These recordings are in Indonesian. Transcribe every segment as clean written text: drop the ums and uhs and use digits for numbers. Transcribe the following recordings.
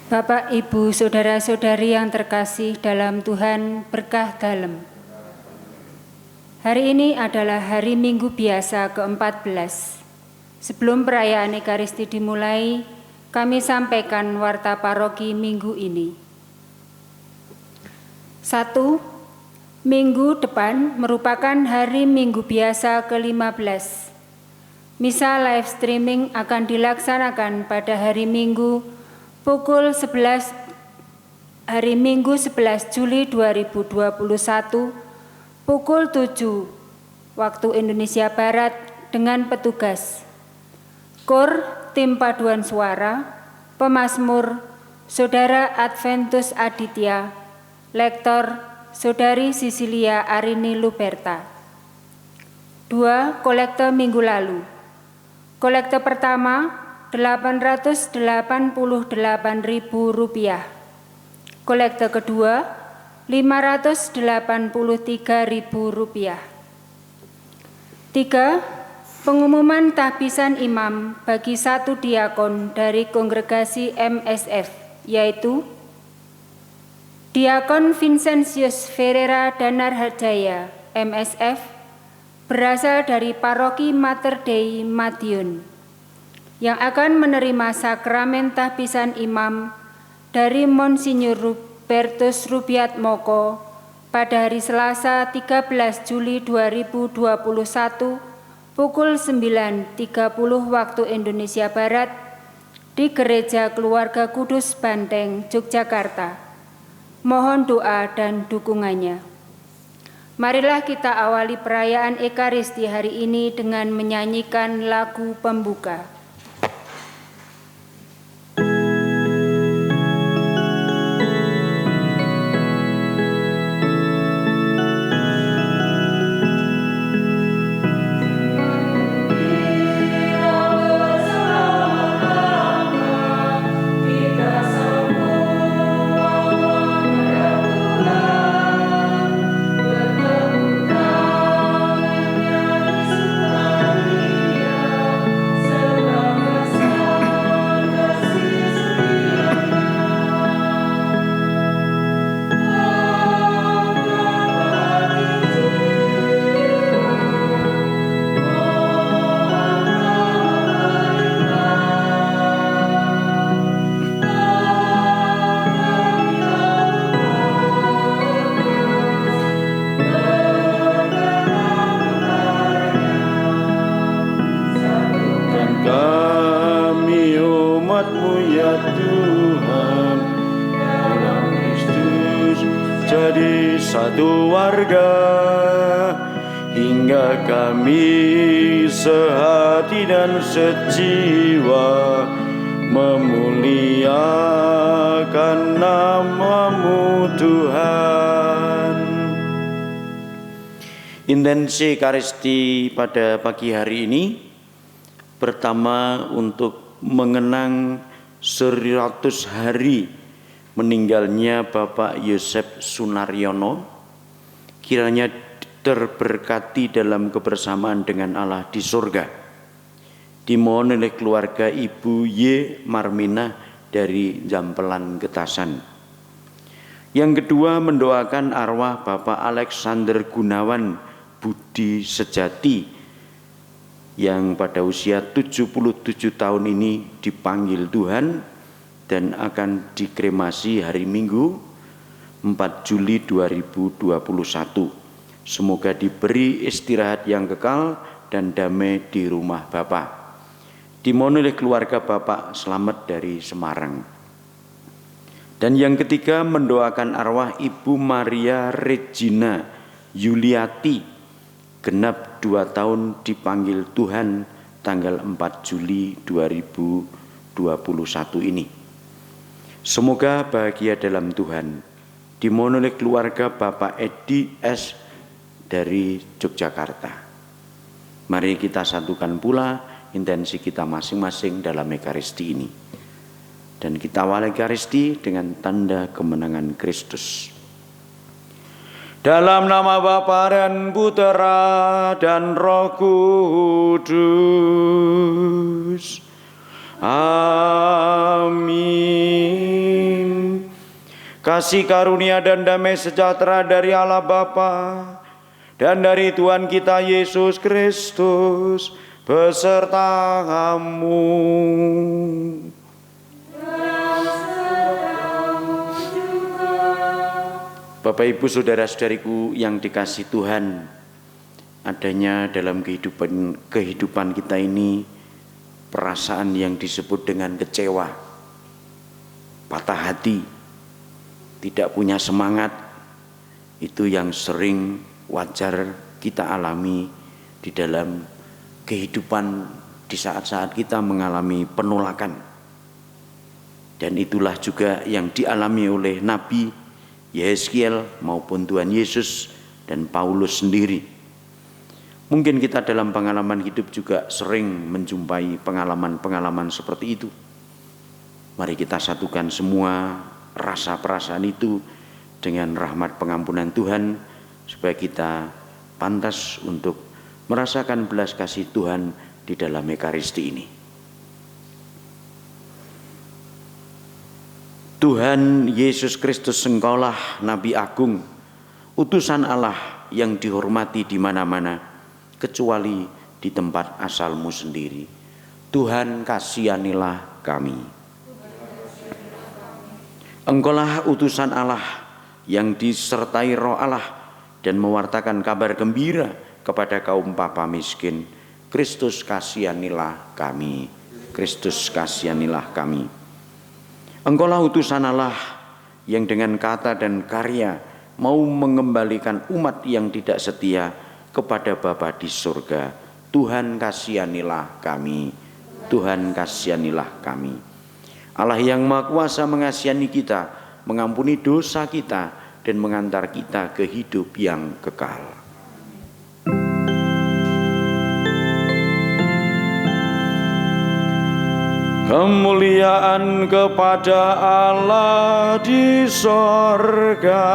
Bapak, Ibu, Saudara-saudari yang terkasih dalam Tuhan, berkah dalem. Hari ini adalah hari Minggu biasa ke-14. Sebelum perayaan Ekaristi dimulai, kami sampaikan warta paroki minggu ini. 1. Minggu depan merupakan hari Minggu biasa ke-15. Misa live streaming akan dilaksanakan pada hari Minggu pukul 11 hari Minggu 11 Juli 2021 pukul 7 waktu Indonesia Barat dengan petugas KOR, tim paduan suara, pemazmur, Saudara Adventus Aditya, lektor, Saudari Sisilia Arini Luberta. 2. Kolekte minggu lalu. Kolekte pertama Rp888.000. Kolekte kedua Rp583.000. 3. Pengumuman tahbisan imam bagi 1 diakon dari kongregasi MSF, yaitu Diakon Vincentius Ferreira Danarharjaya, MSF, berasal dari paroki Mater Dei Madiun, yang akan menerima sakramen tahbisan imam dari Monsinyur Robertus Rubiatmoko pada hari Selasa 13 Juli 2021 pukul 9.30 waktu Indonesia Barat di Gereja Keluarga Kudus Banteng, Yogyakarta. Mohon doa dan dukungannya. Marilah kita awali perayaan Ekaristi hari ini dengan menyanyikan lagu pembuka. Satu warga hingga kami sehati dan sejiwa memuliakan nama-Mu Tuhan. Intensi Ekaristi pada pagi hari ini pertama untuk mengenang 100 hari meninggalnya Bapak Yosef Sunaryono, kiranya terberkati dalam kebersamaan dengan Allah di surga. Dimohon oleh keluarga Ibu Y. Marmina dari Jampelan Getasan. Yang kedua, mendoakan arwah Bapak Alexander Gunawan Budi Sejati yang pada usia 77 tahun ini dipanggil Tuhan dan akan dikremasi hari Minggu 4 Juli 2021. Semoga diberi istirahat yang kekal dan damai di rumah Bapak. Dimohon oleh keluarga Bapak selamat dari Semarang. Dan yang ketiga, mendoakan arwah Ibu Maria Regina Yuliati, genap 2 tahun dipanggil Tuhan tanggal 4 Juli 2021 ini. Semoga bahagia dalam Tuhan. Dimohon oleh keluarga Bapak Edi S. dari Yogyakarta. Mari kita satukan pula intensi kita masing-masing dalam Ekaristi ini. Dan kita awal Ekaristi dengan tanda kemenangan Kristus. Dalam nama Bapa dan Putera dan Roh Kudus. Amin. kasih karunia dan damai sejahtera dari Allah Bapa dan dari Tuhan kita Yesus Kristus beserta kamu. Bapak Ibu saudara-saudariku yang dikasihi Tuhan, adanya dalam kehidupan kita ini perasaan yang disebut dengan kecewa, patah hati, tidak punya semangat. Itu yang sering wajar kita alami di dalam kehidupan di saat-saat kita mengalami penolakan. Dan itulah juga yang dialami oleh Nabi Yehezkiel maupun Tuhan Yesus dan Paulus sendiri. Mungkin kita dalam pengalaman hidup juga sering menjumpai pengalaman-pengalaman seperti itu. Mari kita satukan semua rasa perasaan itu dengan rahmat pengampunan Tuhan, supaya kita pantas untuk merasakan belas kasih Tuhan di dalam Ekaristi ini. Tuhan Yesus Kristus, Engkaulah Nabi Agung, utusan Allah yang dihormati di mana-mana, kecuali di tempat asalmu sendiri. Tuhan, kasihanilah kami. Engkaulah utusan Allah yang disertai Roh Allah dan mewartakan kabar gembira kepada kaum papa miskin. Kristus, kasihanilah kami. Kristus, kasihanilah kami. Engkaulah utusan Allah yang dengan kata dan karya mau mengembalikan umat yang tidak setia kepada Bapa di surga. Tuhan, kasihanilah kami. Tuhan, kasihanilah kami. Allah yang Maha Kuasa mengasihani kita, mengampuni dosa kita, dan mengantar kita ke hidup yang kekal. Kemuliaan kepada Allah di sorga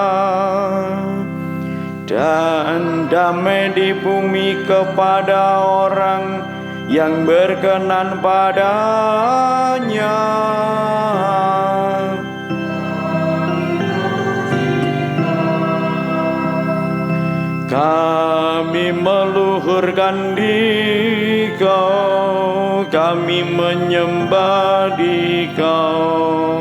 dan damai di bumi kepada orang yang berkenan padanya. Kami meluhurkan Dikau, kami menyembah Dikau.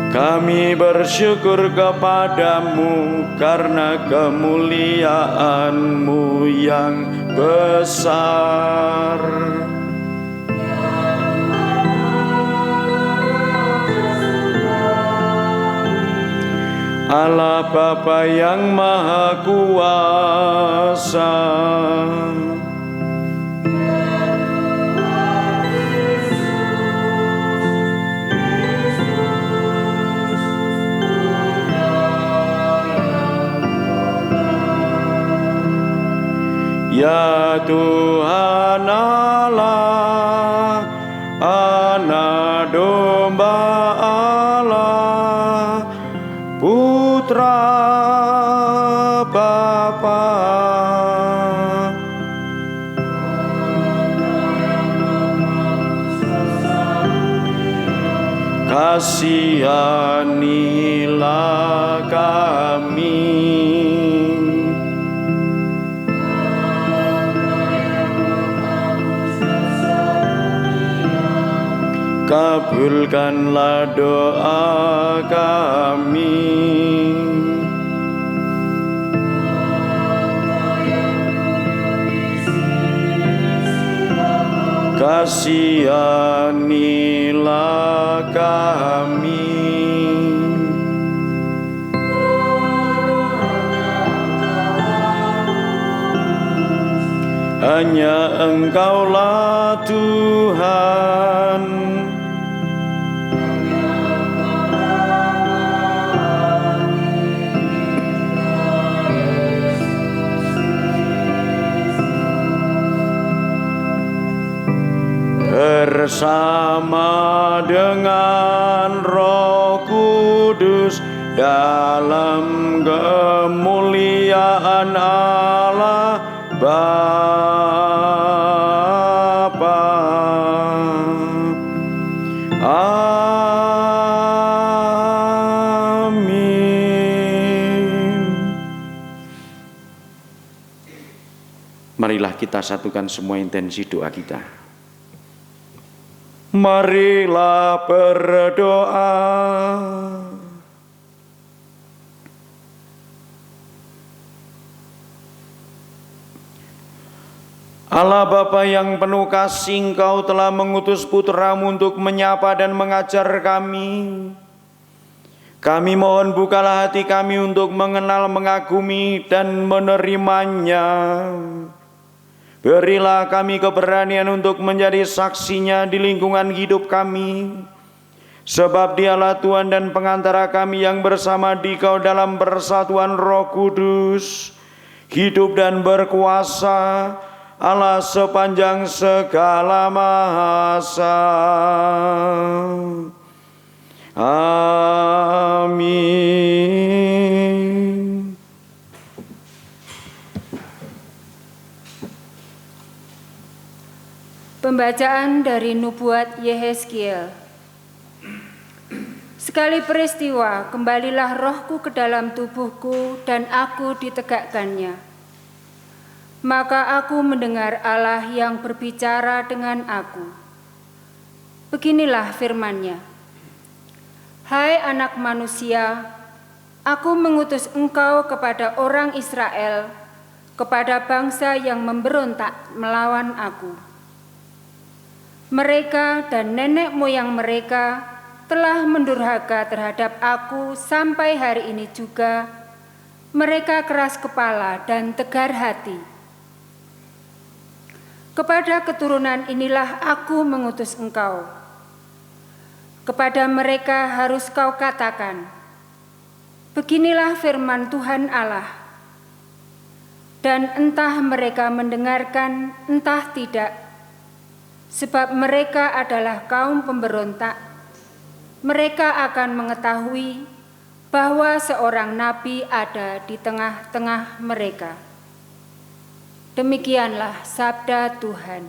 Kami bersyukur kepadamu karena kemuliaan-Mu yang besar. Allah Bapa yang Maha Kuasa, ya Tuhan Allah, Anak Domba Allah, Putra Bapa, kasihanilah kami. Kabulkanlah doa kami. Kasihanilah kami. Hanya Engkaulah Tuhan. Bersama dengan Roh Kudus dalam kemuliaan Allah Bapa. Marilah kita satukan semua intensi doa kita. Marilah berdoa. Allah Bapa yang penuh kasih, Engkau telah mengutus Putra-Mu untuk menyapa dan mengajar kami. Kami mohon bukalah hati kami untuk mengenal, mengagumi, dan menerimanya. Berilah kami keberanian untuk menjadi saksinya di lingkungan hidup kami. Sebab Dialah Tuhan dan pengantara kami yang bersama Dikau dalam persatuan Roh Kudus, hidup dan berkuasa, Allah sepanjang segala masa. Amin. Pembacaan dari Nubuat Yehezkiel. Sekali peristiwa, kembalilah rohku ke dalam tubuhku dan aku ditegakkannya. Maka aku mendengar Allah yang berbicara dengan aku. Beginilah firman-Nya. Hai anak manusia, aku mengutus engkau kepada orang Israel, kepada bangsa yang memberontak melawan aku. Mereka dan nenek moyang mereka telah mendurhaka terhadap aku sampai hari ini juga. Mereka keras kepala dan tegar hati. Kepada keturunan inilah aku mengutus engkau. Kepada mereka harus kau katakan, beginilah firman Tuhan Allah. Dan entah mereka mendengarkan, entah tidak, sebab mereka adalah kaum pemberontak. Mereka akan mengetahui bahwa seorang nabi ada di tengah-tengah mereka. Demikianlah sabda Tuhan.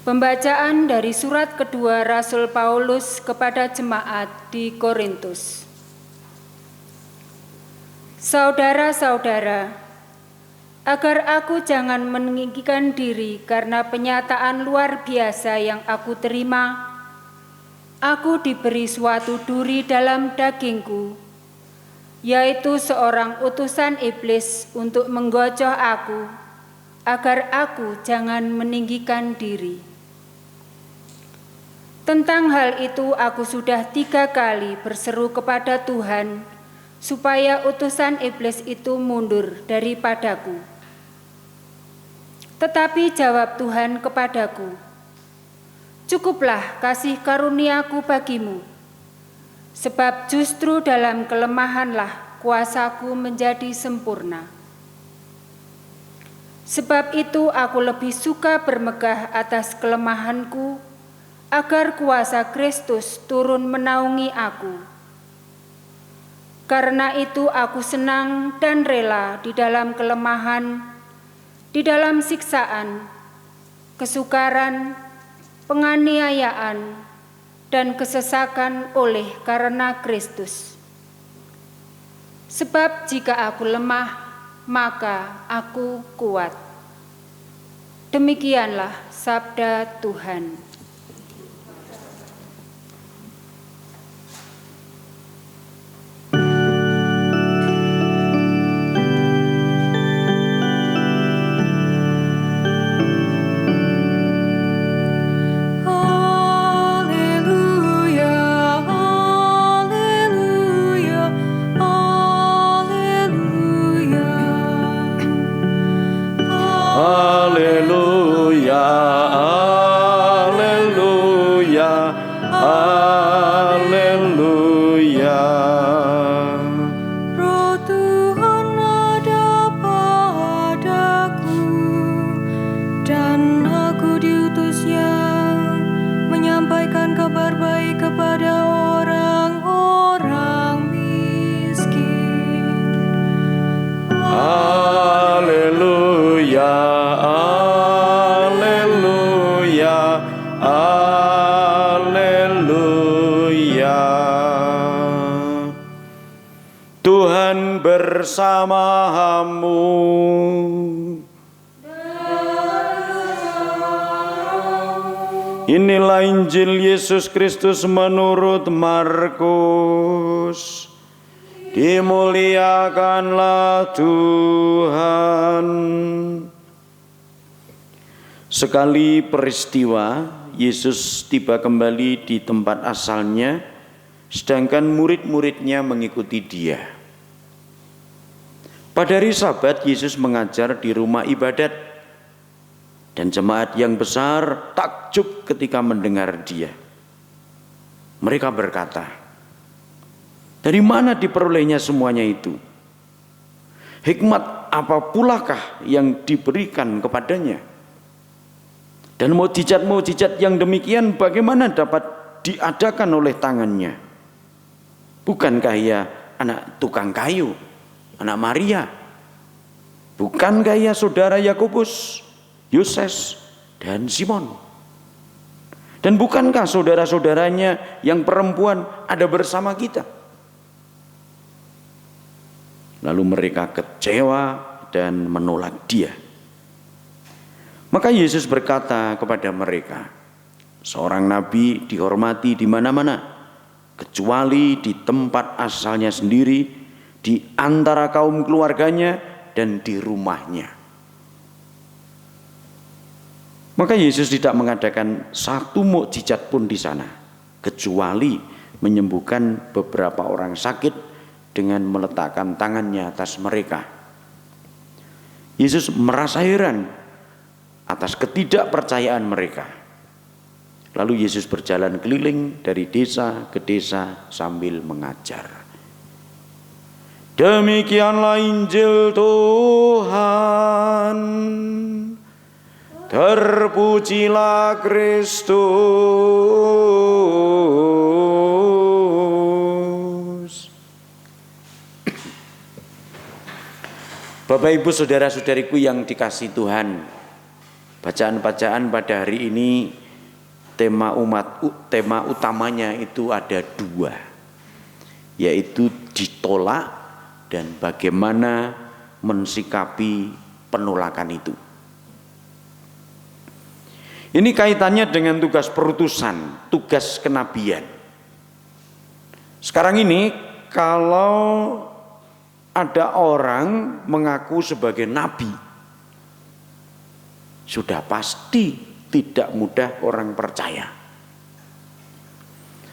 Pembacaan dari surat kedua Rasul Paulus kepada jemaat di Korintus. Saudara-saudara, agar aku jangan meninggikan diri karena penyataan luar biasa yang aku terima. Aku diberi suatu duri dalam dagingku, yaitu seorang utusan iblis untuk menggocok aku, agar aku jangan meninggikan diri. Tentang hal itu aku sudah 3 kali berseru kepada Tuhan, supaya utusan iblis itu mundur daripadaku. Tetapi jawab Tuhan kepadaku, "Cukuplah kasih karuniaku bagimu, sebab justru dalam kelemahanlah kuasaku menjadi sempurna. Sebab itu aku lebih suka bermegah atas kelemahanku, agar kuasa Kristus turun menaungi aku. Karena itu aku senang dan rela di dalam kelemahan, di dalam siksaan, kesukaran, penganiayaan, dan kesesakan oleh karena Kristus. Sebab jika aku lemah, maka aku kuat." Demikianlah sabda Tuhan. Tuhan bersamamu. Inilah Injil Yesus Kristus menurut Markus. Dimuliakanlah Tuhan. Sekali peristiwa, Yesus tiba kembali di tempat asalnya, sedangkan murid-muridnya mengikuti Dia. Pada hari Sabat, Yesus mengajar di rumah ibadat, dan jemaat yang besar takjub ketika mendengar Dia. Mereka berkata, "Dari mana diperolehnya semuanya itu? Hikmat apa pulakah yang diberikan kepadanya? Dan mukjizat-mukjizat yang demikian bagaimana dapat diadakan oleh tangannya? Bukankah ia anak tukang kayu, anak Maria? Bukankah ia saudara Yakobus, Yoses, dan Simon? Dan bukankah saudara-saudaranya yang perempuan ada bersama kita?" Lalu mereka kecewa dan menolak Dia. Maka Yesus berkata kepada mereka, "Seorang nabi dihormati di mana-mana, kecuali di tempat asalnya sendiri, di antara kaum keluarganya, dan di rumahnya." Maka Yesus tidak mengadakan satu mukjizat pun di sana, kecuali menyembuhkan beberapa orang sakit dengan meletakkan tangannya atas mereka. Yesus merasa heran atas ketidakpercayaan mereka. Lalu Yesus berjalan keliling dari desa ke desa sambil mengajar. Demikianlah Injil Tuhan. Terpujilah Kristus. Bapak Ibu saudara-saudariku yang dikasihi Tuhan, bacaan-bacaan pada hari ini tema utamanya itu ada 2, yaitu ditolak dan bagaimana mensikapi penolakan itu. Ini kaitannya dengan tugas perutusan, tugas kenabian. Sekarang ini kalau ada orang mengaku sebagai nabi, sudah pasti tidak mudah orang percaya.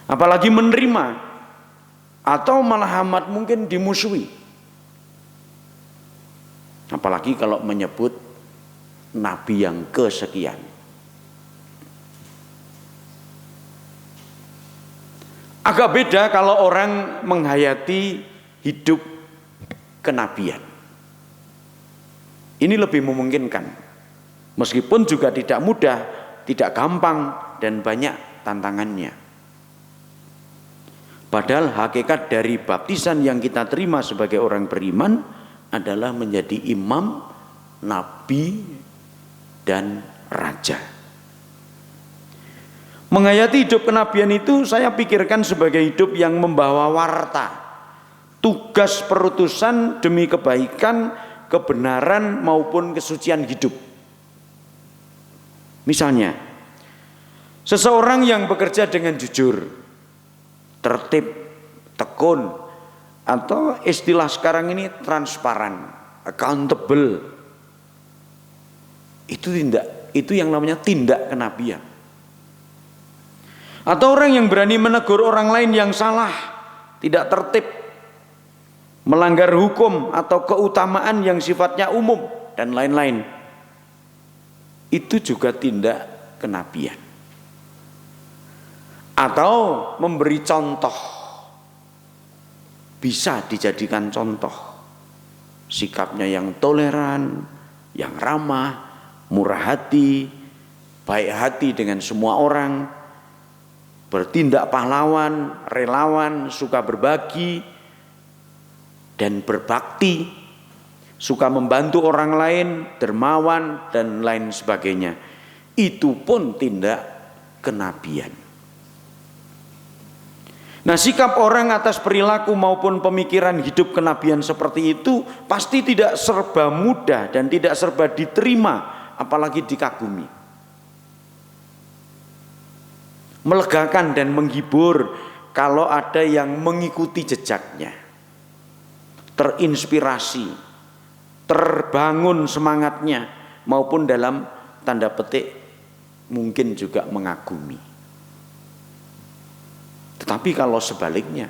Apalagi menerima, atau malah amat mungkin dimusuhi. Apalagi kalau menyebut nabi yang kesekian. Agak beda kalau orang menghayati hidup kenabian. Ini lebih memungkinkan. Meskipun juga tidak mudah, tidak gampang, dan banyak tantangannya. Padahal hakikat dari baptisan yang kita terima sebagai orang beriman adalah menjadi imam, nabi, dan raja. Menghayati hidup kenabian itu saya pikirkan sebagai hidup yang membawa warta, tugas perutusan demi kebaikan, kebenaran maupun kesucian hidup. Misalnya, seseorang yang bekerja dengan jujur, tertib, tekun, atau istilah sekarang ini transparan, accountable, itu yang namanya tindak kenabian. Atau orang yang berani menegur orang lain yang salah, tidak tertib, melanggar hukum atau keutamaan yang sifatnya umum dan lain-lain. Itu juga tindak kenabian. Atau memberi contoh, bisa dijadikan contoh. Sikapnya yang toleran, yang ramah, murah hati, baik hati dengan semua orang, bertindak pahlawan, relawan, suka berbagi dan berbakti, suka membantu orang lain, dermawan dan lain sebagainya. Itu pun tindak kenabian. Nah, sikap orang atas perilaku maupun pemikiran hidup kenabian seperti itu pasti tidak serba mudah dan tidak serba diterima, apalagi dikagumi. Melegakan dan menghibur kalau ada yang mengikuti jejaknya, terinspirasi, terbangun semangatnya, maupun dalam tanda petik mungkin juga mengagumi. Tetapi kalau sebaliknya,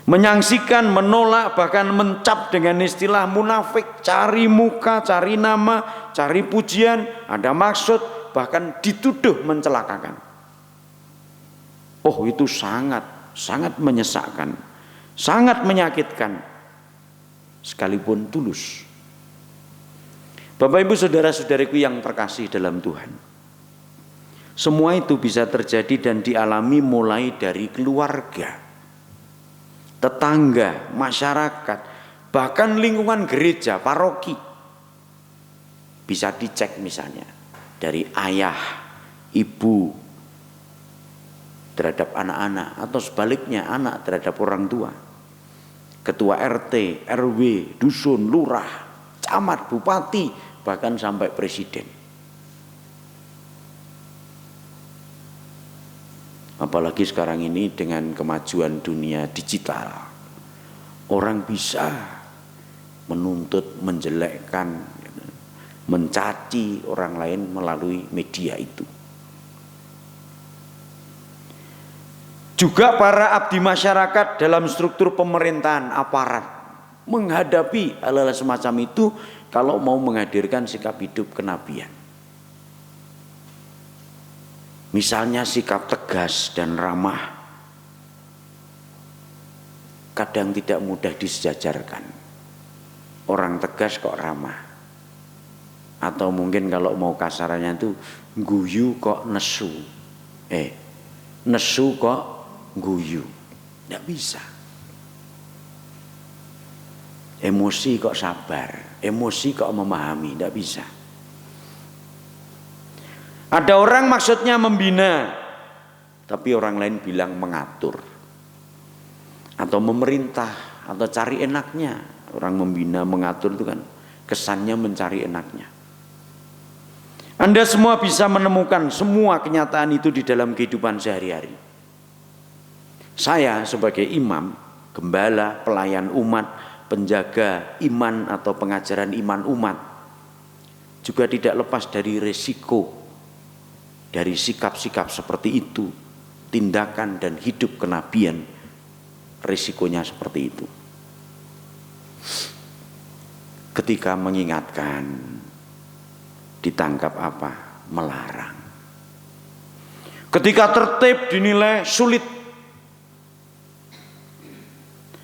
menyaksikan, menolak, bahkan mencap dengan istilah munafik, cari muka, cari nama, cari pujian, ada maksud, bahkan dituduh mencelakakan. Oh, itu sangat menyesakkan, sangat menyakitkan, sekalipun tulus. Bapak Ibu saudara-saudariku yang terkasih dalam Tuhan, semua itu bisa terjadi dan dialami mulai dari keluarga, tetangga, masyarakat, bahkan lingkungan gereja, paroki. Bisa dicek misalnya dari ayah, ibu terhadap anak-anak, atau sebaliknya anak terhadap orang tua, ketua RT, RW, dusun, lurah, camat, bupati, bahkan sampai presiden. Apalagi sekarang ini dengan kemajuan dunia digital, orang bisa menuntut, menjelekkan, mencaci orang lain melalui media itu. Juga para abdi masyarakat dalam struktur pemerintahan, aparat, menghadapi hal-hal semacam itu kalau mau menghadirkan sikap hidup kenabian. Misalnya sikap tegas dan ramah, kadang tidak mudah disejajarkan. Orang tegas kok ramah. Atau mungkin kalau mau kasarannya itu guyu kok nesu, nesu kok guyu, tidak bisa. Emosi kok sabar, emosi kok memahami, tidak bisa. Ada orang maksudnya membina, tapi orang lain bilang mengatur, atau memerintah, atau cari enaknya. Orang membina, mengatur itu kan kesannya mencari enaknya. Anda semua bisa menemukan semua kenyataan itu di dalam kehidupan sehari-hari. Saya sebagai imam, gembala, pelayan umat, penjaga iman atau pengajaran iman umat, juga tidak lepas dari resiko dari sikap-sikap seperti itu, tindakan dan hidup kenabian, resikonya seperti itu. Ketika mengingatkan, ditangkap apa? Melarang. Ketika tertib dinilai sulit.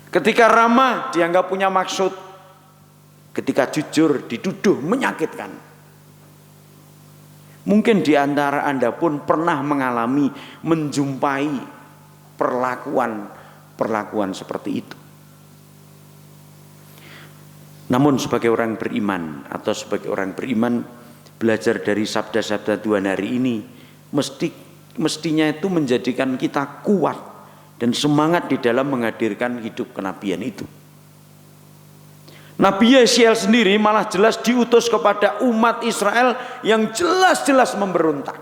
Ketika ramah dianggap punya maksud. Ketika jujur dituduh menyakitkan. Mungkin di antara Anda pun pernah mengalami, menjumpai perlakuan seperti itu. Namun sebagai orang beriman atau sebagai orang beriman belajar dari sabda-sabda Tuhan hari ini mestinya itu menjadikan kita kuat dan semangat di dalam menghadirkan hidup kenabian itu. Nabi Yesiel sendiri malah jelas diutus kepada umat Israel yang jelas-jelas memberontak.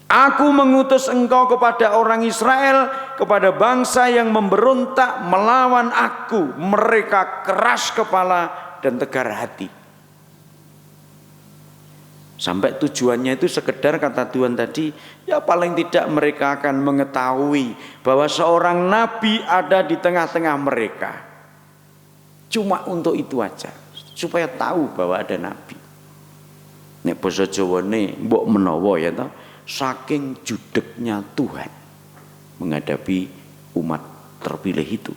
Aku mengutus engkau kepada orang Israel, kepada bangsa yang memberontak melawan aku. Mereka keras kepala dan tegar hati. Sampai tujuannya itu sekedar kata Tuhan tadi, ya paling tidak mereka akan mengetahui bahwa seorang nabi ada di tengah-tengah mereka. Cuma untuk itu aja, supaya tahu bahwa ada nabi. Nek basa Jawane mbok menawa ya toh, saking judeknya Tuhan menghadapi umat terpilih itu.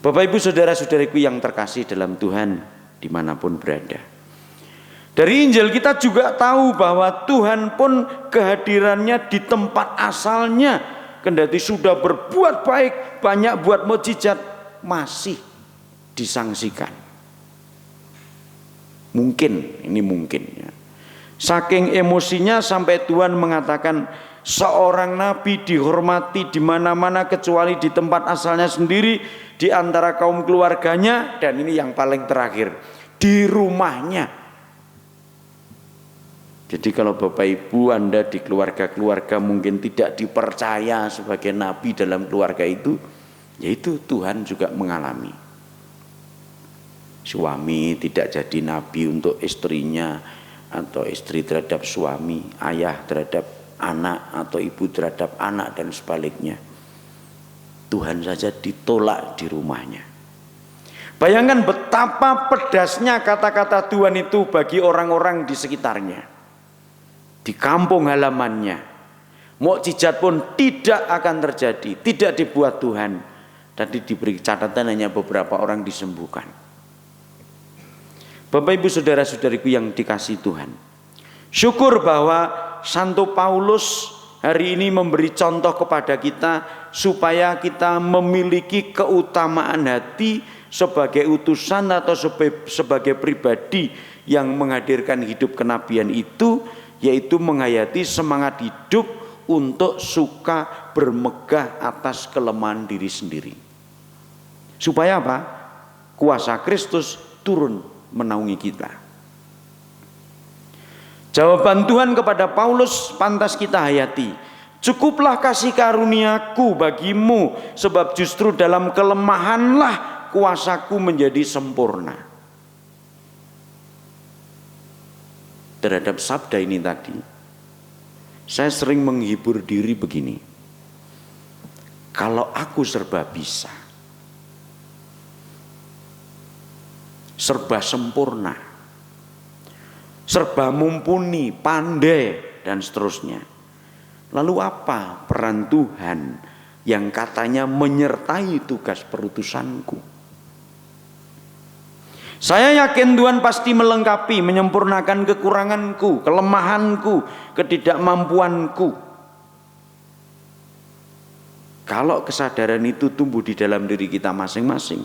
Bapak Ibu saudara-saudariku yang terkasih dalam Tuhan dimanapun berada. Dari Injil kita juga tahu bahwa Tuhan pun kehadirannya di tempat asalnya, kendati sudah berbuat baik, banyak buat mukjizat, masih disangsikan. Mungkin, ini mungkin ya. Saking emosinya sampai Tuhan mengatakan seorang nabi dihormati di mana-mana kecuali di tempat asalnya sendiri, di antara kaum keluarganya, dan ini yang paling terakhir, di rumahnya. Jadi kalau Bapak Ibu Anda di keluarga-keluarga mungkin tidak dipercaya sebagai nabi dalam keluarga itu, yaitu Tuhan juga mengalami. Suami tidak jadi nabi untuk istrinya, atau istri terhadap suami, ayah terhadap anak, atau ibu terhadap anak, dan sebaliknya. Tuhan saja ditolak di rumahnya. Bayangkan betapa pedasnya kata-kata Tuhan itu bagi orang-orang di sekitarnya, di kampung halamannya. Mukjizat pun tidak akan terjadi, tidak dibuat Tuhan. Tadi diberi catatan hanya beberapa orang disembuhkan. Bapak Ibu saudara-saudariku yang dikasihi Tuhan, syukur bahwa Santo Paulus hari ini memberi contoh kepada kita supaya kita memiliki keutamaan hati sebagai utusan atau sebagai pribadi yang menghadirkan hidup kenabian itu, yaitu menghayati semangat hidup untuk suka bermegah atas kelemahan diri sendiri. Supaya apa? Kuasa Kristus turun menaungi kita. Jawaban Tuhan kepada Paulus pantas kita hayati. Cukuplah kasih karuniaku bagimu, sebab justru dalam kelemahanlah kuasaku menjadi sempurna. Terhadap sabda ini tadi, saya sering menghibur diri begini. Kalau aku serba bisa, serba sempurna, serba mumpuni, pandai, dan seterusnya, lalu apa peran Tuhan yang katanya menyertai tugas perutusanku? Saya yakin Tuhan pasti melengkapi, menyempurnakan kekuranganku, kelemahanku, ketidakmampuanku. Kalau kesadaran itu tumbuh di dalam diri kita masing-masing,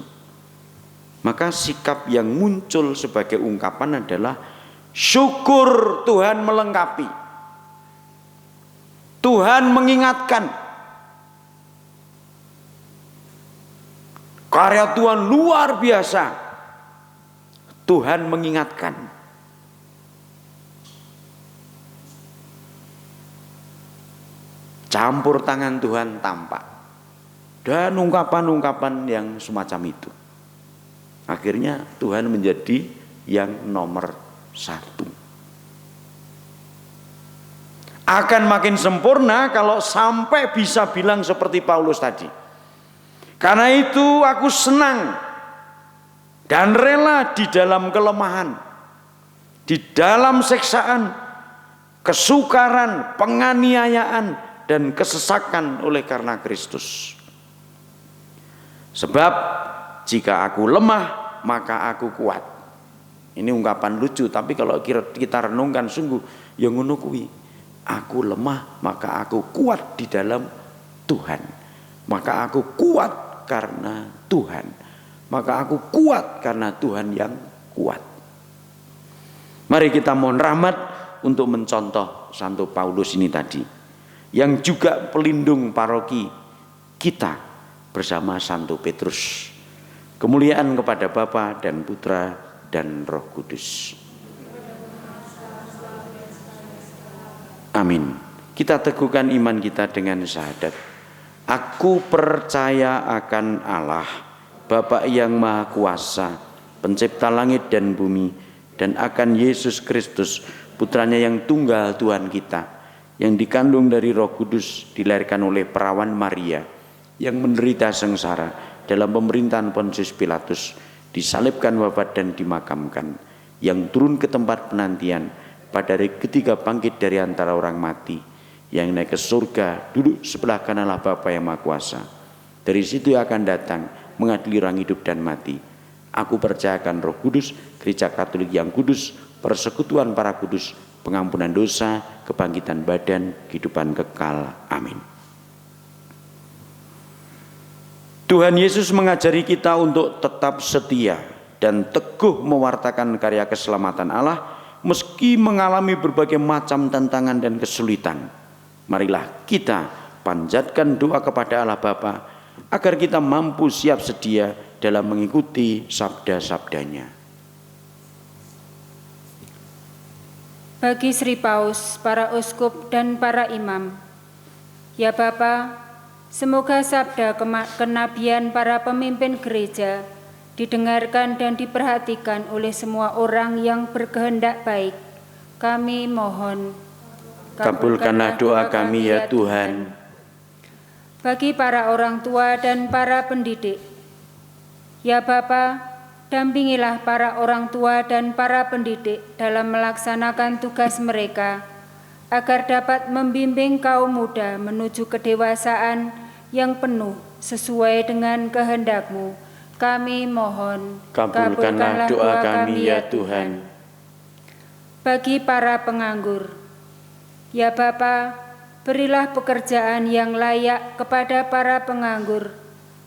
maka sikap yang muncul sebagai ungkapan adalah syukur Tuhan melengkapi. Tuhan mengingatkan. Karya Tuhan luar biasa. Tuhan mengingatkan. Campur tangan Tuhan tampak. Dan ungkapan-ungkapan yang semacam itu. Akhirnya Tuhan menjadi yang nomor satu. Akan makin sempurna kalau sampai bisa bilang seperti Paulus tadi. Karena itu aku senang dan rela di dalam kelemahan, di dalam siksaan, kesukaran, penganiayaan, dan kesesakan oleh karena Kristus. Sebab jika aku lemah, maka aku kuat. Ini ungkapan lucu, tapi kalau kita renungkan sungguh, yang ngono kuwi. Aku lemah, maka aku kuat di dalam Tuhan. Maka aku kuat karena Tuhan. Maka aku kuat karena Tuhan yang kuat. Mari kita mohon rahmat untuk mencontoh Santo Paulus ini tadi, yang juga pelindung paroki kita bersama Santo Petrus. Kemuliaan kepada Bapa dan Putra dan Roh Kudus. Amin. Kita teguhkan iman kita dengan syahadat. Aku percaya akan Allah, Bapa yang Maha Kuasa, pencipta langit dan bumi, dan akan Yesus Kristus, putranya yang tunggal Tuhan kita, yang dikandung dari Roh Kudus, dilahirkan oleh perawan Maria, yang menderita sengsara dalam pemerintahan Pontius Pilatus, disalibkan, wafat dan dimakamkan, yang turun ke tempat penantian, pada hari ketiga bangkit dari antara orang mati, yang naik ke surga, duduk sebelah kanan Allah Bapa yang Maha Kuasa. Dari situ akan datang mengadili orang hidup dan mati. Aku percayakan Roh Kudus, Gereja Katolik yang kudus, persekutuan para kudus, pengampunan dosa, kebangkitan badan, kehidupan kekal. Amin. Tuhan Yesus mengajari kita untuk tetap setia dan teguh mewartakan karya keselamatan Allah, meski mengalami berbagai macam tantangan dan kesulitan. Marilah kita panjatkan doa kepada Allah Bapa agar kita mampu siap sedia dalam mengikuti sabda-sabdanya. Bagi Sri Paus, para uskup dan para imam, ya Bapa, semoga sabda kenabian para pemimpin gereja didengarkan dan diperhatikan oleh semua orang yang berkehendak baik. Kami mohon, kabulkanlah doa kami ya Tuhan. Bagi para orang tua dan para pendidik, ya Bapa, dampingilah para orang tua dan para pendidik dalam melaksanakan tugas mereka, agar dapat membimbing kaum muda menuju kedewasaan yang penuh sesuai dengan kehendak-Mu. Kami mohon, kabulkanlah doa kami ya Tuhan. Bagi para penganggur, ya Bapa, berilah pekerjaan yang layak kepada para penganggur,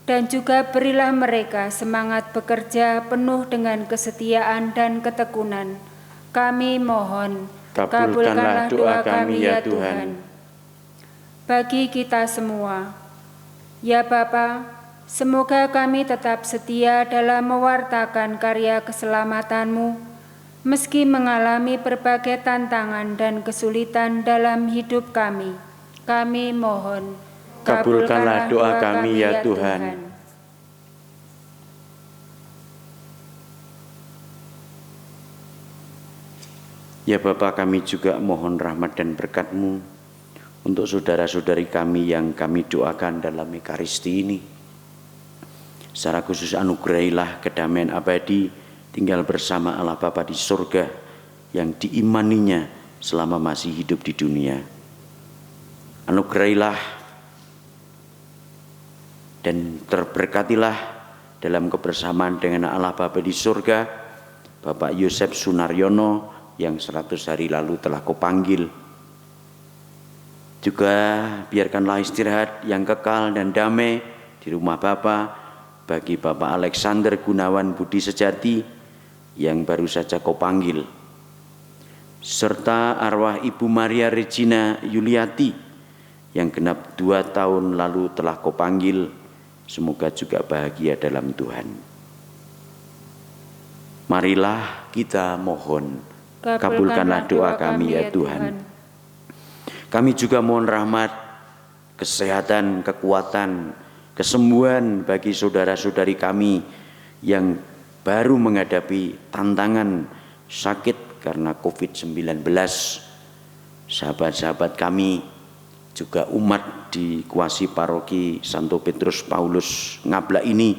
dan juga berilah mereka semangat bekerja penuh dengan kesetiaan dan ketekunan. Kami mohon, kabulkanlah doa kami ya Tuhan. Bagi kita semua, ya Bapa, semoga kami tetap setia dalam mewartakan karya keselamatan-Mu, meski mengalami berbagai tantangan dan kesulitan dalam hidup kami. Kami mohon, kabulkanlah doa kami ya Tuhan. Ya Bapa, kami juga mohon rahmat dan berkat-Mu untuk saudara-saudari kami yang kami doakan dalam Ekaristi ini. Secara khusus anugerahilah kedamaian abadi tinggal bersama Allah Bapa di surga yang diimaninya selama masih hidup di dunia. Anugerahilah dan terberkatilah dalam kebersamaan dengan Allah Bapa di surga Bapak Yosef Sunaryono yang 100 hari lalu telah Kau panggil. Juga biarkanlah istirahat yang kekal dan damai di rumah Bapa bagi Bapak Alexander Gunawan Budi Sejati yang baru saja Kau panggil, serta arwah Ibu Maria Regina Yuliati yang genap 2 tahun lalu telah Kau panggil. Semoga juga bahagia dalam Tuhan. Marilah kita mohon, kabulkanlah doa kami ya Tuhan. Kami juga mohon rahmat, kesehatan, kekuatan, kesembuhan bagi saudara-saudari kami yang baru menghadapi tantangan sakit karena COVID-19. Sahabat-sahabat kami, juga umat di Kuasi Paroki Santo Petrus Paulus Ngabla ini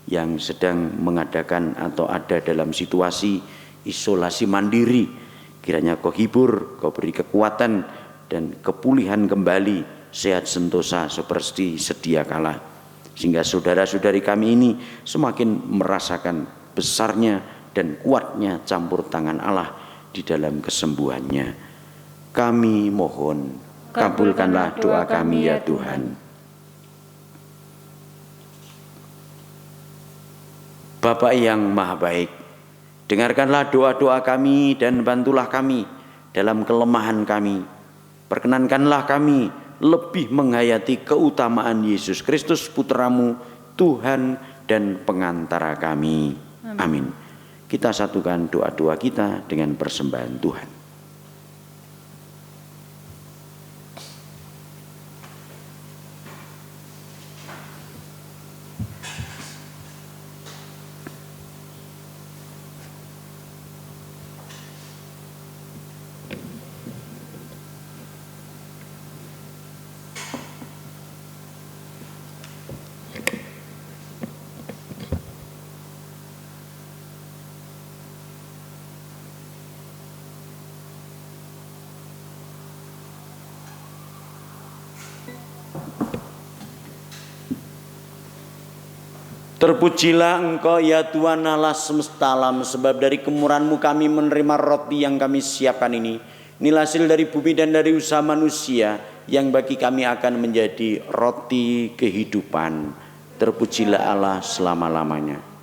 yang sedang mengadakan atau ada dalam situasi isolasi mandiri, kiranya Kau hibur, Kau beri kekuatan dan kepulihan kembali, sehat sentosa seperti sedia kala, sehingga saudara-saudari kami ini semakin merasakan besarnya dan kuatnya campur tangan Allah di dalam kesembuhannya. Kami mohon, kabulkanlah doa kami ya Tuhan. Bapa yang Maha Baik, dengarkanlah doa-doa kami dan bantulah kami dalam kelemahan kami. Perkenankanlah kami lebih menghayati keutamaan Yesus Kristus Putra-Mu, Tuhan dan pengantara kami. Amin. Kita satukan doa-doa kita dengan persembahan Tuhan. Terpujilah Engkau ya Tuhan Allah semesta alam, sebab dari kemurahan-Mu kami menerima roti yang kami siapkan ini. Inilah hasil dari bumi dan dari usaha manusia yang bagi kami akan menjadi roti kehidupan. Terpujilah Allah selama-lamanya.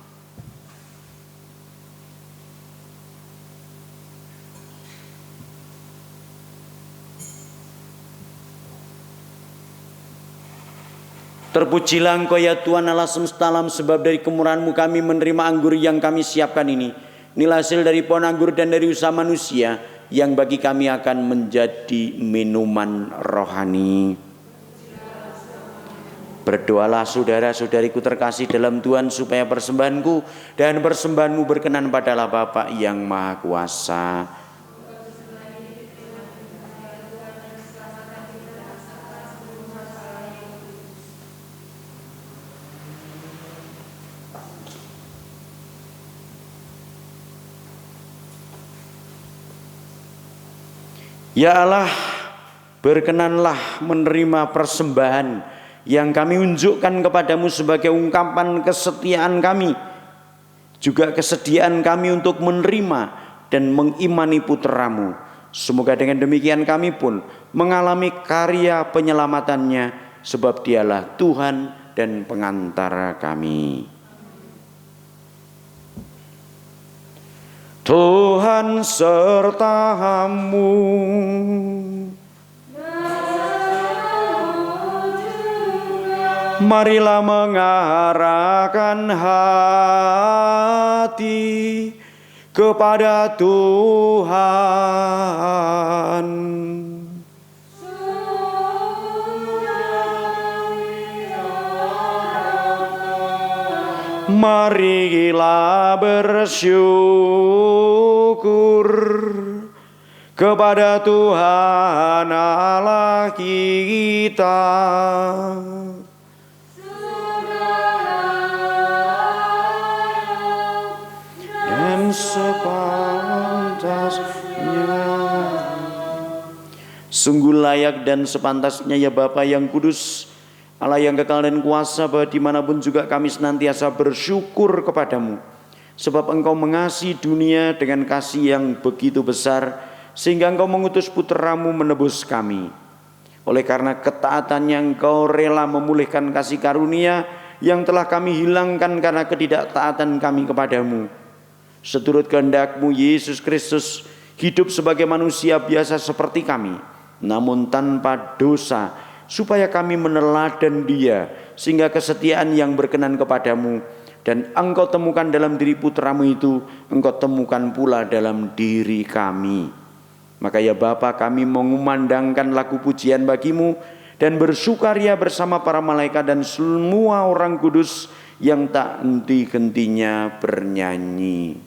Terpujilah Engkau ya Tuhan Allah semesta alam, sebab dari kemurahan-Mu kami menerima anggur yang kami siapkan ini. Inilah hasil dari pohon anggur dan dari usaha manusia yang bagi kami akan menjadi minuman rohani. Berdoalah saudara-saudariku terkasih dalam Tuhan, supaya persembahanku dan persembahanmu berkenan padalah Bapa yang Maha Kuasa. Ya Allah, berkenanlah menerima persembahan yang kami unjukkan kepadamu sebagai ungkapan kesetiaan kami, juga kesediaan kami untuk menerima dan mengimani Putra-Mu. Semoga dengan demikian kami pun mengalami karya penyelamatannya, sebab Dialah Tuhan dan pengantara kami. Tuhan sertamu. Marilah mengarahkan hati kepada Tuhan. Marilah bersyukur kepada Tuhan Allah kita. Dan sepantasnya, sungguh layak dan sepantasnya ya Bapa yang kudus, Allah yang kekal dan kuasa, bahwa dimanapun juga kami senantiasa bersyukur kepadamu, sebab Engkau mengasihi dunia dengan kasih yang begitu besar, sehingga Engkau mengutus Putra-Mu menebus kami. Oleh karena ketaatannya Engkau rela memulihkan kasih karunia yang telah kami hilangkan karena ketidaktaatan kami kepadamu. Seturut kehendak-Mu, Yesus Kristus hidup sebagai manusia biasa seperti kami, namun tanpa dosa, supaya kami meneladan Dia, sehingga kesetiaan yang berkenan kepadamu Dan Engkau temukan dalam diri putramu itu, Engkau temukan pula dalam diri kami. Maka ya Bapa, kami mengumandangkan lagu pujian bagimu dan bersukaria bersama para malaikat dan semua orang kudus yang tak henti-hentinya bernyanyi.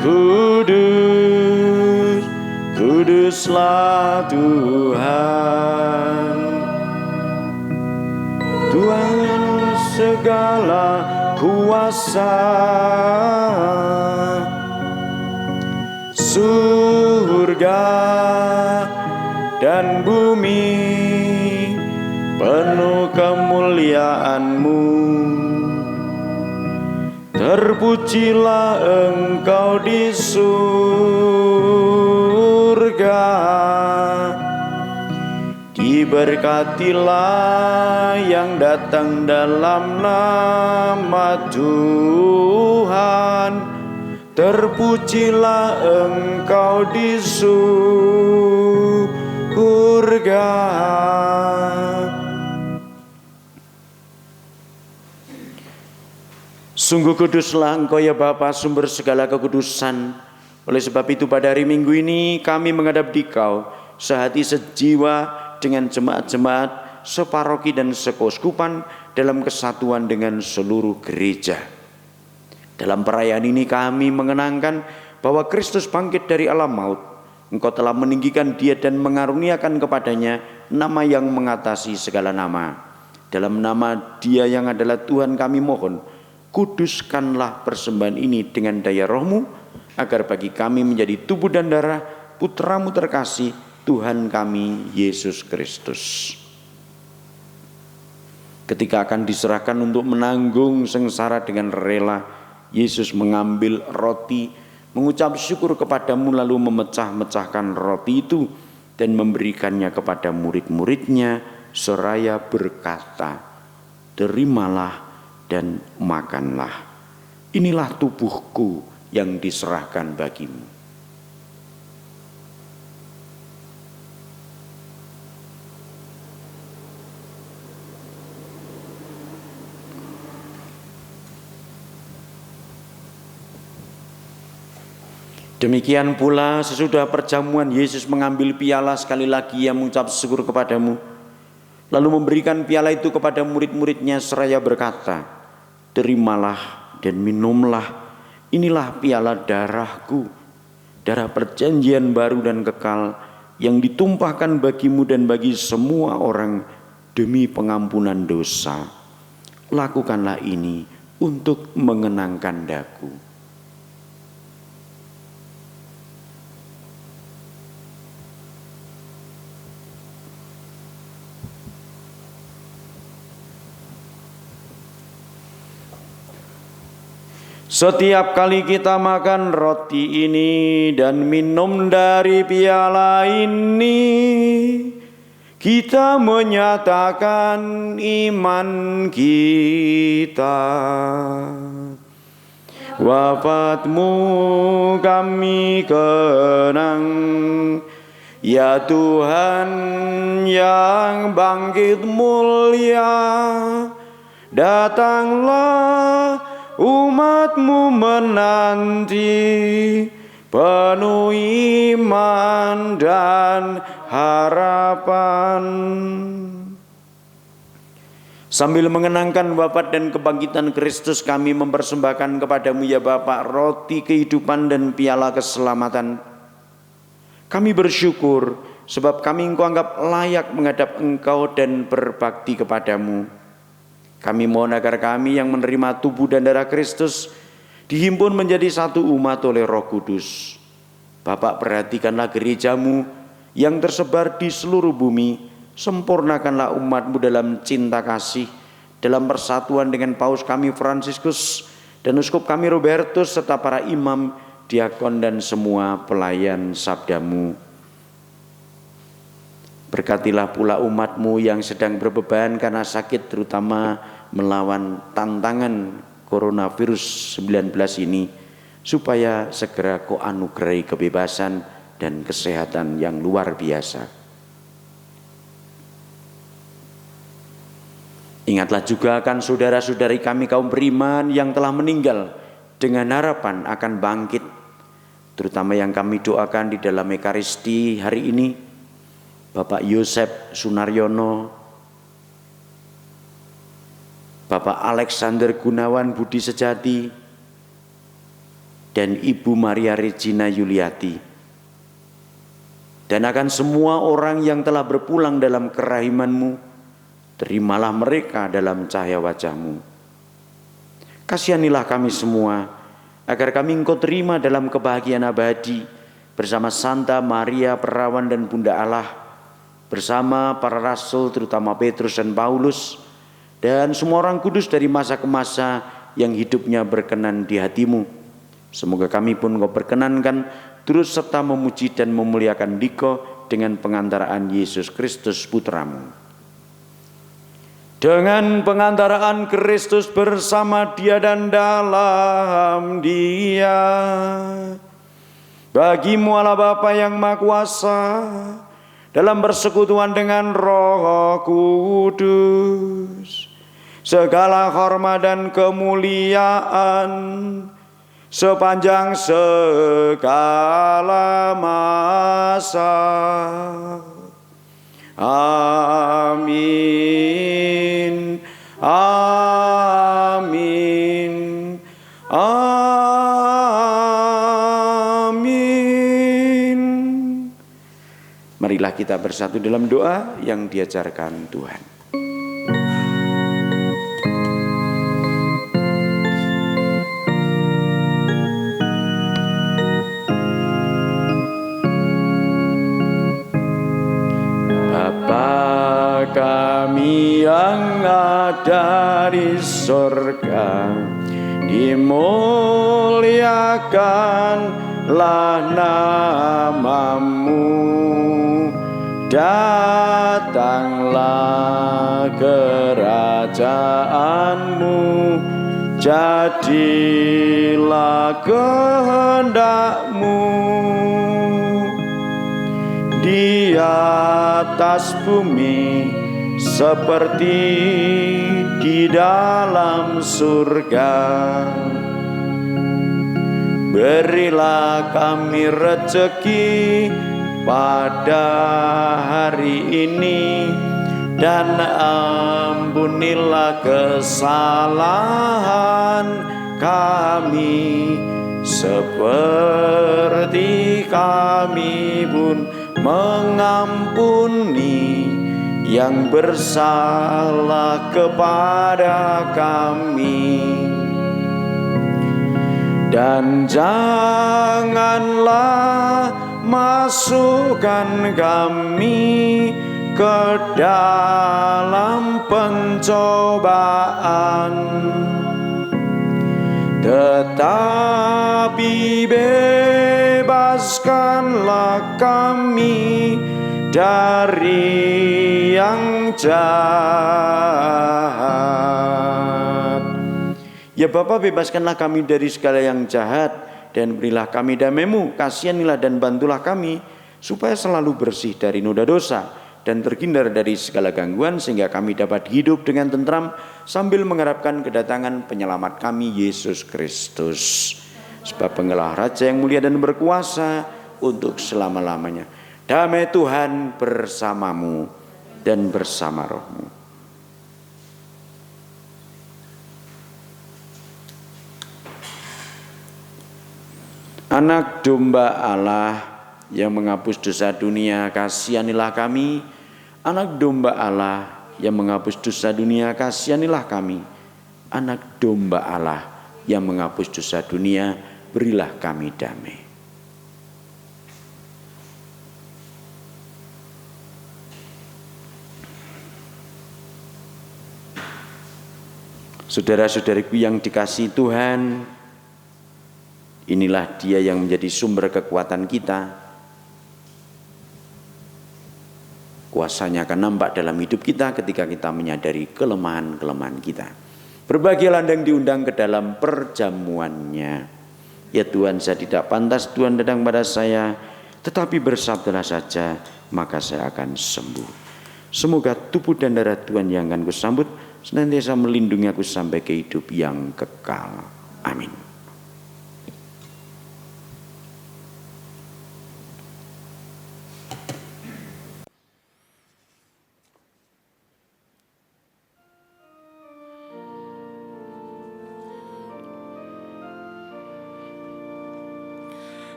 Kudus, kuduslah Tuhan, Tuhan segala kuasa. Surga dan bumi penuh kemuliaan-Mu. Terpujilah Engkau di surga, diberkatilah yang datang dalam nama Tuhan. Terpujilah Engkau di surga. Sungguh kuduslah Engkau ya Bapa, sumber segala kekudusan. Oleh sebab itu pada hari Minggu ini kami menghadap Dikau sehati sejiwa dengan jemaat-jemaat separoki dan sekeuskupan dalam kesatuan dengan seluruh gereja. Dalam perayaan ini kami mengenangkan bahwa Kristus bangkit dari alam maut. Engkau telah meninggikan Dia dan mengaruniakan kepadanya nama yang mengatasi segala nama. Dalam nama Dia yang adalah Tuhan kami mohon, kuduskanlah persembahan ini dengan daya Roh-Mu, agar bagi kami menjadi tubuh dan darah Putra-Mu terkasih, Tuhan kami Yesus Kristus. Ketika akan diserahkan untuk menanggung sengsara dengan rela, Yesus mengambil roti, mengucap syukur kepadamu, lalu memecah-mecahkan roti itu dan memberikannya kepada murid-muridnya, seraya berkata, "Terimalah dan makanlah. Inilah tubuhku yang diserahkan bagimu." Demikian pula sesudah perjamuan Yesus mengambil piala, sekali lagi Ia mengucap syukur kepadamu, lalu memberikan piala itu kepada murid-muridnya seraya berkata, "Terimalah dan minumlah, inilah piala darahku, darah perjanjian baru dan kekal yang ditumpahkan bagimu dan bagi semua orang demi pengampunan dosa. Lakukanlah ini untuk mengenangkan daku." Setiap kali kita makan roti ini dan minum dari piala ini, kita menyatakan iman kita. Wafat-Mu kami kenang, ya Tuhan yang bangkit mulia. Datanglah umat-Mu menanti, penuh iman dan harapan. Sambil mengenangkan wafat dan kebangkitan Kristus, kami mempersembahkan kepadamu ya Bapa roti kehidupan dan piala keselamatan. Kami bersyukur sebab kami Engkau anggap layak menghadap Engkau dan berbakti kepadamu. Kami mohon agar kami yang menerima tubuh dan darah Kristus dihimpun menjadi satu umat oleh Roh Kudus. Bapak, perhatikanlah gereja-Mu yang tersebar di seluruh bumi. Sempurnakanlah umat-Mu dalam cinta kasih, dalam persatuan dengan Paus kami Fransiskus dan Uskup kami Robertus, serta para imam, diakon dan semua pelayan sabda-Mu. Berkatilah pula umat-Mu yang sedang berbeban karena sakit, terutama melawan tantangan coronavirus 19 ini, supaya segera Kau anugerahi kebebasan dan kesehatan yang luar biasa. Ingatlah juga akan saudara-saudari kami kaum beriman yang telah meninggal dengan harapan akan bangkit, terutama yang kami doakan di dalam Ekaristi hari ini, Bapak Yosep Sunaryono, Bapak Alexander Gunawan Budi Sejati, dan Ibu Maria Regina Yuliati, dan akan semua orang yang telah berpulang dalam kerahiman-Mu, terimalah mereka dalam cahaya wajah-Mu. Kasihanilah kami semua, agar kami Engkau terima dalam kebahagiaan abadi, bersama Santa Maria Perawan dan Bunda Allah, bersama para rasul terutama Petrus dan Paulus, dan semua orang kudus dari masa ke masa yang hidupnya berkenan di hati-Mu. Semoga kami pun Engkau perkenankan turut serta memuji dan memuliakan Dikau dengan pengantaraan Yesus Kristus Putra-Mu. Dengan pengantaraan Kristus bersama Dia dan dalam Dia, bagi-Mu Allah Bapa yang Maha Kuasa, dalam persekutuan dengan Roh Kudus, segala hormat dan kemuliaan sepanjang segala masa. Amin. Amin. Amin. Marilah kita bersatu dalam doa yang diajarkan Tuhan. Bapa kami yang ada di surga, dimuliakanlah nama-Mu, datanglah kerajaan-Mu, jadilah kehendak-Mu di atas bumi seperti di dalam surga. Berilah kami rezeki pada hari ini, dan ampunilah kesalahan kami, seperti kami pun mengampuni yang bersalah kepada kami. Dan janganlah masukkan kami ke dalam pencobaan, tetapi bebaskanlah kami dari yang jahat. Ya Bapa, bebaskanlah kami dari segala yang jahat, dan berilah kami damai-Mu. Kasihanilah dan bantulah kami, supaya selalu bersih dari noda dosa dan terhindar dari segala gangguan, sehingga kami dapat hidup dengan tentram sambil mengharapkan kedatangan penyelamat kami, Yesus Kristus. Sebab Engkaulah Raja yang mulia dan berkuasa untuk selama-lamanya. Damai Tuhan bersama-Mu dan bersama roh-Mu. Anak domba Allah yang menghapus dosa dunia, kasihanilah kami. Anak domba Allah yang menghapus dosa dunia, kasihanilah kami. Anak domba Allah yang menghapus dosa dunia, berilah kami damai. Saudara-saudariku yang dikasihi Tuhan, inilah Dia yang menjadi sumber kekuatan kita. Kuasanya akan nampak dalam hidup kita ketika kita menyadari kelemahan-kelemahan kita. Berbagai landang diundang ke dalam perjamuannya. Ya Tuhan, saya tidak pantas Tuhan datang pada saya, tetapi bersabdalah saja, maka saya akan sembuh. Semoga tubuh dan darah Tuhan yang akan kusambut senantiasa melindungi aku sampai ke hidup yang kekal. Amin.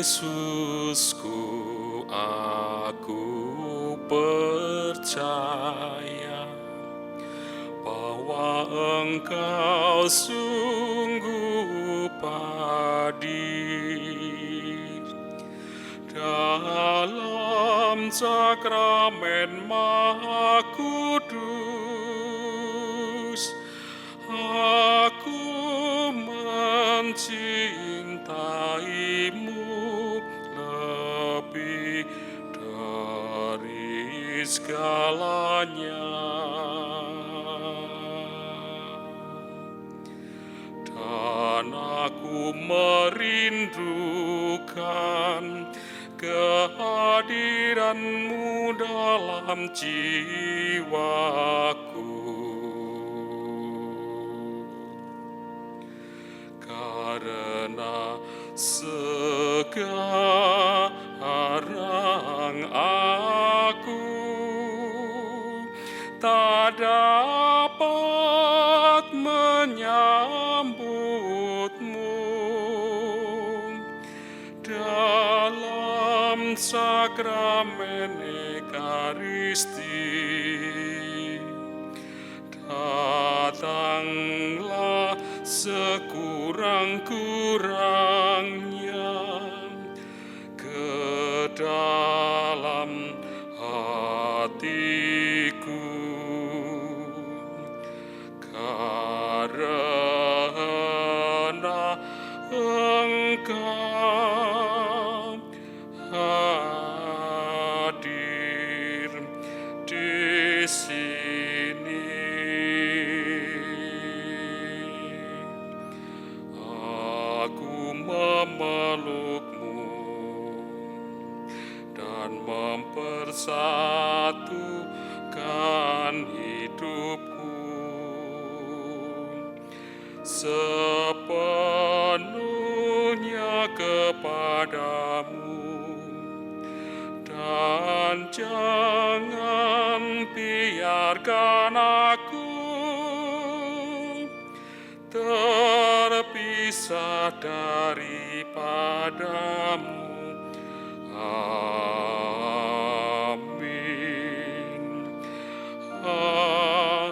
Yesusku, aku percaya bahwa Engkau sungguh hadir dalam sakramen Maha Kudus. Aku mencintaimu lebih dari segalanya, dan aku merindukan kehadiran-Mu dalam jiwaku. Karena sekarang aku tak dapat menyambut-Mu dalam sakramen Ekaristi. Datanglah sekurang-kurangnya ke dalam hatiku, karena Engkau hadir di sini. Aku memeluk-Mu dan mempersatukan hidupku sepenuhnya kepadamu, dan jangan biarkan aku terpisah daripadamu. Amin. Amin.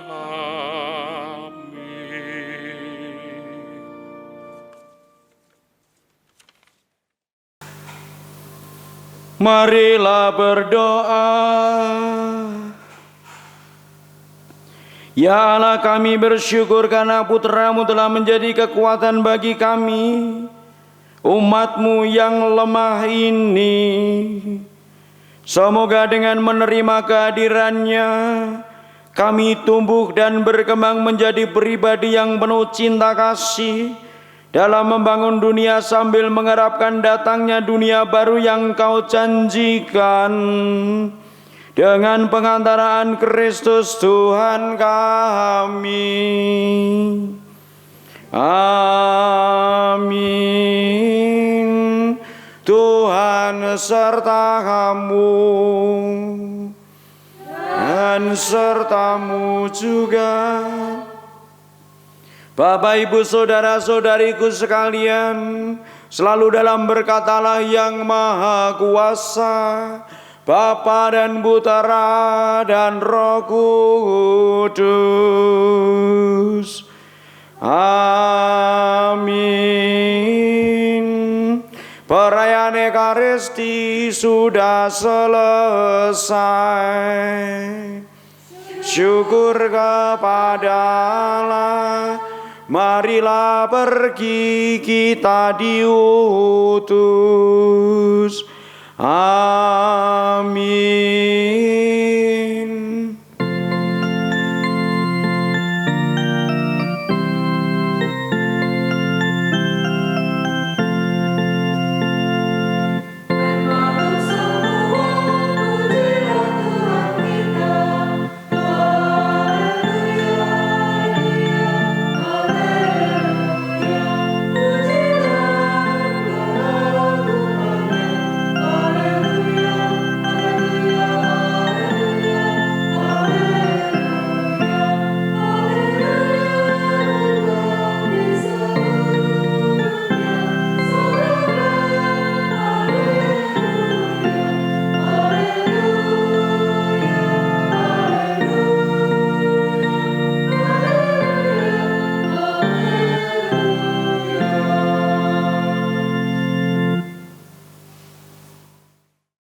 Marilah berdoa. Ya Allah, kami bersyukur karena Putra-Mu telah menjadi kekuatan bagi kami, umat-Mu yang lemah ini. Semoga dengan menerima kehadirannya, kami tumbuh dan berkembang menjadi pribadi yang penuh cinta kasih dalam membangun dunia sambil mengharapkan datangnya dunia baru yang Kau janjikan. Dengan pengantaraan Kristus Tuhan kami. Amin. Tuhan serta-Mu dan serta-Mu juga. Bapak, Ibu, saudara-saudariku sekalian, selalu dalam berkat Allah yang Maha Kuasa, Bapa dan Putra dan Roh Kudus. Amin. Perayaan Ekaristi sudah selesai. Syukur kepada Allah. Marilah pergi, kita diutus. Amin.